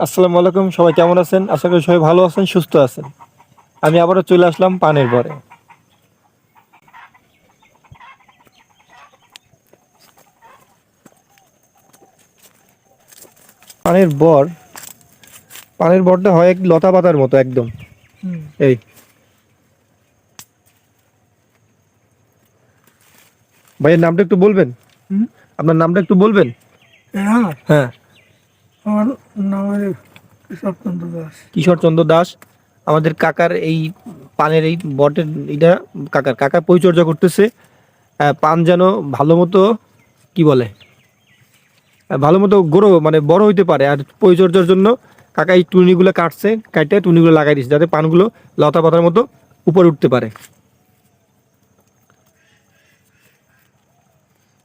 আসসালামু আলাইকুম, সবাই কেমন আছেন? আশা করি সবাই ভালো আছেন, সুস্থ আছেন। আমি আবারও চলে আসলাম পানের বরে। পানের বর, পানের বরটা হয় এক লতা পাতার মতো একদম। এই ভাইয়ের নামটা একটু বলবেন? আপনার নামটা একটু বলবেন? হ্যাঁ। আমার নাম কেশবচন্দ্র দাস। কিশোরচন্দ্র দাস। আমাদের কাকার এই পানের এই বটের এটা কাকার পরিচর্যা করতেছে। পান যেন ভালো মতো কি বলে, ভালো মতো গ্রো মানে বড় হইতে পারে। আর পরিচর্যার জন্য কাকা এই টুনিগুলো কাটছে, কাটে টুনিগুলো লাগাই দিচ্ছে যাতে পানগুলো লতা পাতার মতো উপরে উঠতে পারে।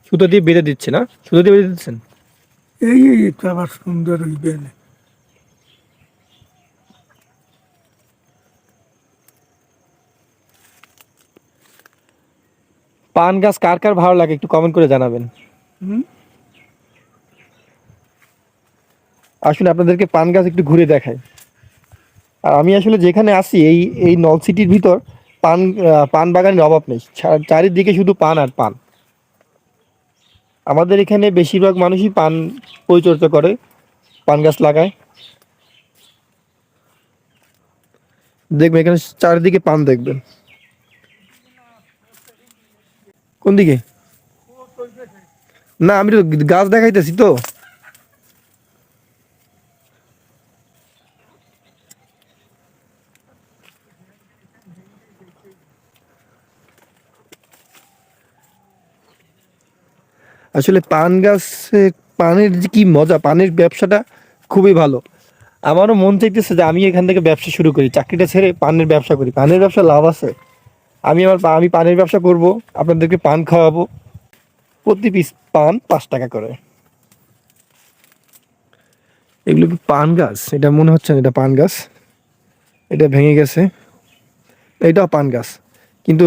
সুতো দিয়ে বেঁধে দিচ্ছে না? সুতো দিয়ে বেঁধে দিচ্ছেন? এই তো আবার সুন্দর হইবে না। পান গাছ কার কার ভালো লাগে একটু কমেন্ট করে জানাবেন। হুম? আসলে আপনাদেরকে পান গাছ একটু ঘুরে দেখাই। আর আমি আসলে যেখানে আছি এই এই নল সিটির ভিতর পান পান বাগানের অভাব নেই। চারিদিকে শুধু পান আর পান। আমাদের এখানে বেশিরভাগ মানুষই পান পরিচর্যা করে, পান গাছ লাগায়। দেখবেন এখানে চারিদিকে পান দেখবেন। কোন দিকে? না, আমি তো গাছ দেখাইতেছি তো। আসলে পান গাছ, পানের যে কি মজা, পানের ব্যবসাটা খুবই ভালো। আমারও মন চাইতেছে যে আমি এখান থেকে ব্যবসা শুরু করি, চাকরিটা ছেড়ে পানের ব্যবসা করি। পানের ব্যবসা লাভ আছে। আমি পানের ব্যবসা করব, আপনাদেরকে পান খাওয়াবো। প্রতি পিস পান 5 টাকা করে। এগুলো কি পান গাছ? এটা মনে হচ্ছে না এটা পান গাছ। এটা ভেঙে গেছে। এটাও পান গাছ, কিন্তু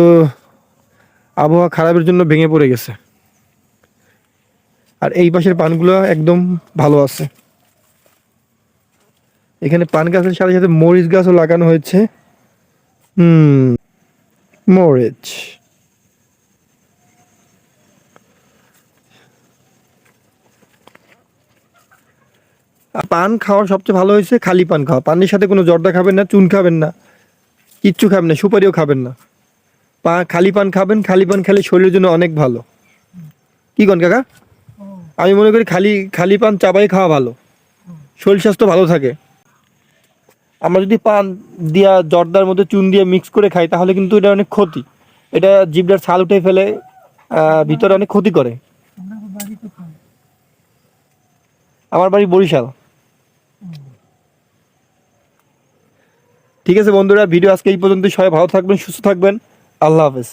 আবহাওয়া খারাপের জন্য ভেঙে পড়ে গেছে। আর এই পাশের পানগুলো একদম ভালো আছে। এখানে পান গাছের সাথে সাথে মরিচ গাছও লাগানো হয়েছে। হুম, মরিচ। আর পান খাওয়ার সবচেয়ে ভালো হয়েছে খালি পান খাওয়া। পানের সাথে কোনো জর্দা খাবেন না, চুন খাবেন না, কিচ্ছু খাবেন না, সুপারিও খাবেন না। খালি পান খাবেন। খালি পান খেলে শরীরের জন্য অনেক ভালো। কি কন কাকা? আমি মনে করি খালি খালি পান চাবাই খাওয়া ভালো, শরীর স্বাস্থ্য ভালো থাকে। আমরা যদি পান দিয়া জর্দার মধ্যে চুন দিয়ে মিক্স করে খাই তাহলে কিন্তু এটা অনেক ক্ষতি। এটা জিভটার ছাল উঠে ফেলে, ভিতরে অনেক ক্ষতি করে। আমার বাড়ি বরিশাল। ঠিক আছে বন্ধুরা, ভিডিও আজকে এই পর্যন্ত। সবাই ভালো থাকবেন, সুস্থ থাকবেন। আল্লাহ হাফেজ।